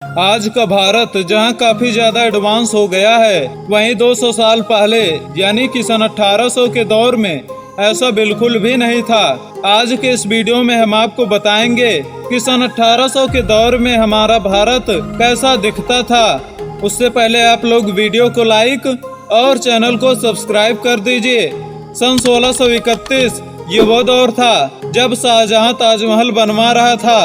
आज का भारत जहां काफी ज्यादा एडवांस हो गया है, वहीं 200 साल पहले यानी कि सन 1800 के दौर में ऐसा बिल्कुल भी नहीं था। आज के इस वीडियो में हम आपको बताएंगे कि सन 1800 के दौर में हमारा भारत कैसा दिखता था। उससे पहले आप लोग वीडियो को लाइक और चैनल को सब्सक्राइब कर दीजिए। सन 1631 ये वो दौर था जब शाहजहां ताजमहल बनवा रहा था।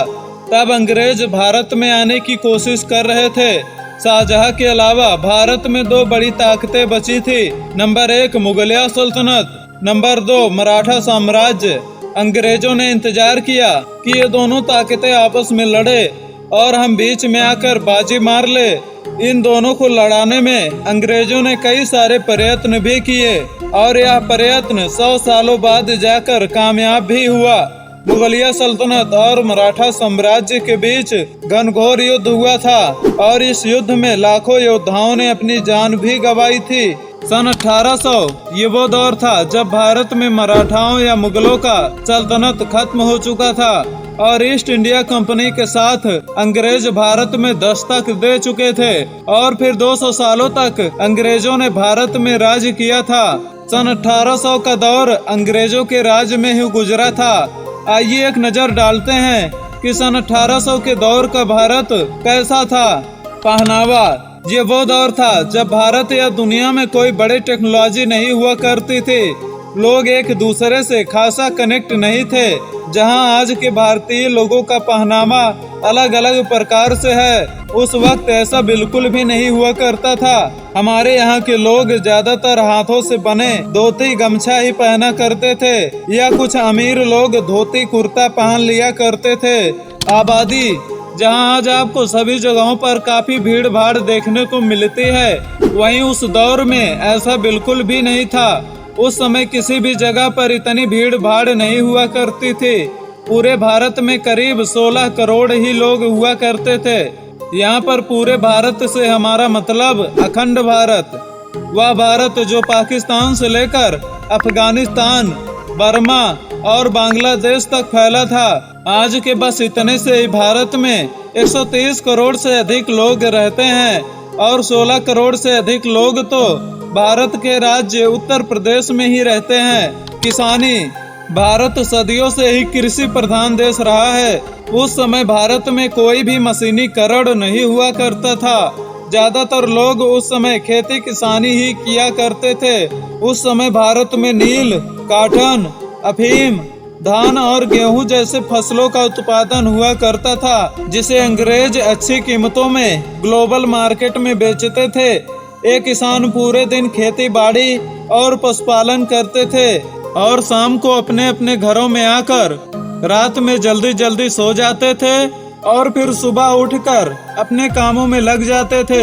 तब अंग्रेज भारत में आने की कोशिश कर रहे थे। शाहजहां के अलावा भारत में दो बड़ी ताकतें बची थी। नंबर 1 मुगलिया सल्तनत, नंबर 2 मराठा साम्राज्य। अंग्रेजों ने इंतजार किया कि ये दोनों ताकतें आपस में लड़े और हम बीच में आकर बाजी मार ले। इन दोनों को लड़ाने में अंग्रेजों ने कई सारे प्रयत्न भी किए और यह प्रयत्न 100 सालों बाद जाकर कामयाब भी हुआ। मुगलिया सल्तनत और मराठा साम्राज्य के बीच घनघोर युद्ध हुआ था और इस युद्ध में लाखों योद्धाओं ने अपनी जान भी गंवाई थी। सन 1800 ये वो दौर था जब भारत में मराठाओं या मुगलों का सल्तनत खत्म हो चुका था और ईस्ट इंडिया कंपनी के साथ अंग्रेज भारत में दस्तक दे चुके थे और फिर 200 सालों तक अंग्रेजों ने भारत में राज किया था। सन 1800 का दौर अंग्रेजों के राज में ही गुजरा था। आइए एक नजर डालते हैं कि सन 1800 के दौर का भारत कैसा था। पहनावा, ये वो दौर था जब भारत या दुनिया में कोई बड़ी टेक्नोलॉजी नहीं हुआ करती थी। लोग एक दूसरे से खासा कनेक्ट नहीं थे। जहां आज के भारतीय लोगों का पहनावा अलग अलग प्रकार से है, उस वक्त ऐसा बिल्कुल भी नहीं हुआ करता था। हमारे यहाँ के लोग ज्यादातर हाथों से बने धोती गमछा ही पहना करते थे या कुछ अमीर लोग धोती कुर्ता पहन लिया करते थे। आबादी, जहाँ आज आपको सभी जगहों पर काफी भीड़ भाड़ देखने को मिलती है, वहीं उस दौर में ऐसा बिल्कुल भी नहीं था। उस समय किसी भी जगह पर इतनी भीड़ भाड़ नहीं हुआ करती थी। पूरे भारत में करीब 16 करोड़ ही लोग हुआ करते थे। यहाँ पर पूरे भारत से हमारा मतलब अखंड भारत, वह भारत जो पाकिस्तान से लेकर अफगानिस्तान, बर्मा और बांग्लादेश तक फैला था। आज के बस इतने से ही भारत में 130 करोड़ से अधिक लोग रहते हैं और 16 करोड़ से अधिक लोग तो भारत के राज्य उत्तर प्रदेश में ही रहते हैं। किसानी, भारत सदियों से ही कृषि प्रधान देश रहा है। उस समय भारत में कोई भी मशीनीकरण नहीं हुआ करता था। ज्यादातर लोग उस समय खेती किसानी ही किया करते थे। उस समय भारत में नील, काटन, अफीम, धान और गेहूं जैसे फसलों का उत्पादन हुआ करता था, जिसे अंग्रेज अच्छी कीमतों में ग्लोबल मार्केट में बेचते थे। एक किसान पूरे दिन खेती बाड़ी और पशुपालन करते थे और शाम को अपने अपने घरों में आकर रात में जल्दी जल्दी सो जाते थे और फिर सुबह उठकर अपने कामों में लग जाते थे।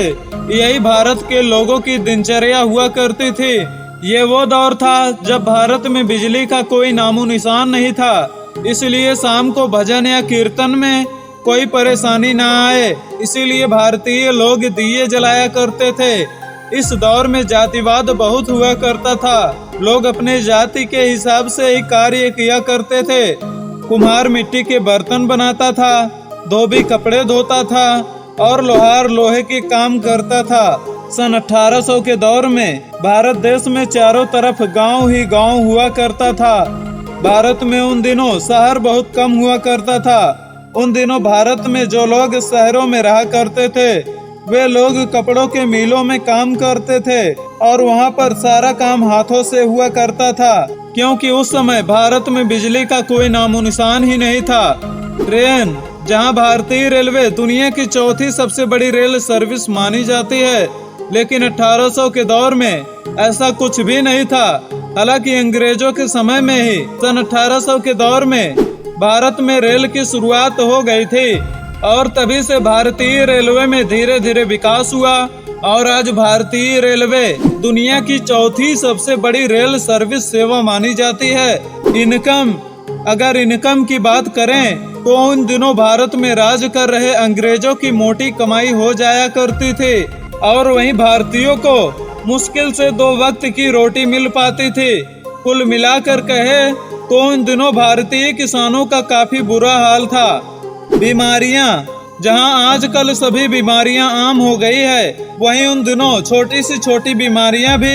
यही भारत के लोगों की दिनचर्या हुआ करती थी। ये वो दौर था जब भारत में बिजली का कोई नामो निशान नहीं था, इसलिए शाम को भजन या कीर्तन में कोई परेशानी न आए, इसीलिए भारतीय लोग दिए जलाया करते थे। इस दौर में जातिवाद बहुत हुआ करता था। लोग अपने जाति के हिसाब से ही कार्य किया करते थे। कुम्हार मिट्टी के बर्तन बनाता था, धोबी कपड़े धोता था और लोहार लोहे के काम करता था। सन 1800 के दौर में भारत देश में चारों तरफ गांव ही गांव हुआ करता था। भारत में उन दिनों शहर बहुत कम हुआ करता था। उन दिनों भारत में जो लोग शहरों में रहा करते थे, वे लोग कपड़ों के मिलों में काम करते थे और वहाँ पर सारा काम हाथों से हुआ करता था, क्योंकि उस समय भारत में बिजली का कोई नामो निशान ही नहीं था। ट्रेन, जहाँ भारतीय रेलवे दुनिया की चौथी सबसे बड़ी रेल सर्विस मानी जाती है, लेकिन 1800 के दौर में ऐसा कुछ भी नहीं था। हालांकि अंग्रेजों के समय में ही सन 1800 के दौर में भारत में रेल की शुरुआत हो गई थी और तभी से भारतीय रेलवे में धीरे धीरे विकास हुआ और आज भारतीय रेलवे दुनिया की चौथी सबसे बड़ी रेल सर्विस सेवा मानी जाती है। इनकम, अगर इनकम की बात करें तो उन दिनों भारत में राज कर रहे अंग्रेजों की मोटी कमाई हो जाया करती थी और वहीं भारतीयों को मुश्किल से 2 वक्त की रोटी मिल पाती थी। कुल मिलाकर कहे तो उन दिनों भारतीय किसानों का काफी बुरा हाल था। बीमारियां, जहां आजकल सभी बीमारियां आम हो गई है, वहीं उन दिनों छोटी से छोटी बीमारियां भी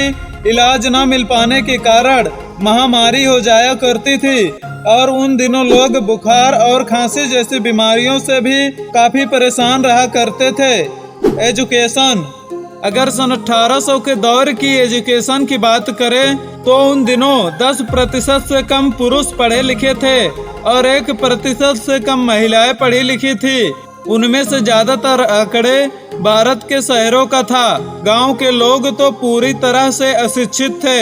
इलाज न मिल पाने के कारण महामारी हो जाया करती थी और उन दिनों लोग बुखार और खांसी जैसी बीमारियों से भी काफी परेशान रहा करते थे। एजुकेशन, अगर सन 1800 के दौर की एजुकेशन की बात करें तो उन दिनों 10% से कम पुरुष पढ़े लिखे थे और 1% से कम महिलाएं पढ़ी लिखी थी। उनमें से ज्यादातर आंकड़े भारत के शहरों का था। गांव के लोग तो पूरी तरह से अशिक्षित थे।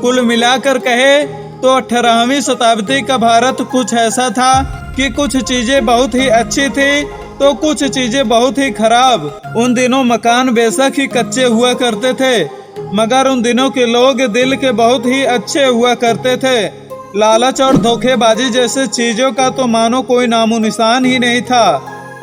कुल मिलाकर कहे तो 18वीं शताब्दी का भारत कुछ ऐसा था कि कुछ चीजें बहुत ही अच्छी थी तो कुछ चीजें बहुत ही खराब। उन दिनों मकान बेशक ही कच्चे हुआ करते थे, मगर उन दिनों के लोग दिल के बहुत ही अच्छे हुआ करते थे। लालच और धोखेबाजी जैसे चीजों का तो मानो कोई नामो निशान ही नहीं था।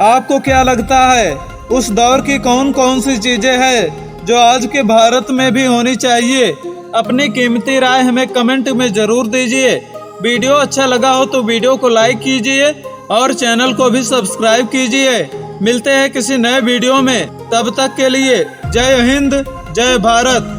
आपको क्या लगता है उस दौर की कौन कौन सी चीजें हैं जो आज के भारत में भी होनी चाहिए? अपनी कीमती राय हमें कमेंट में जरूर दीजिए। वीडियो अच्छा लगा हो तो वीडियो को लाइक कीजिए और चैनल को भी सब्सक्राइब कीजिए। मिलते हैं किसी नए वीडियो में, तब तक के लिए जय हिंद, जय भारत।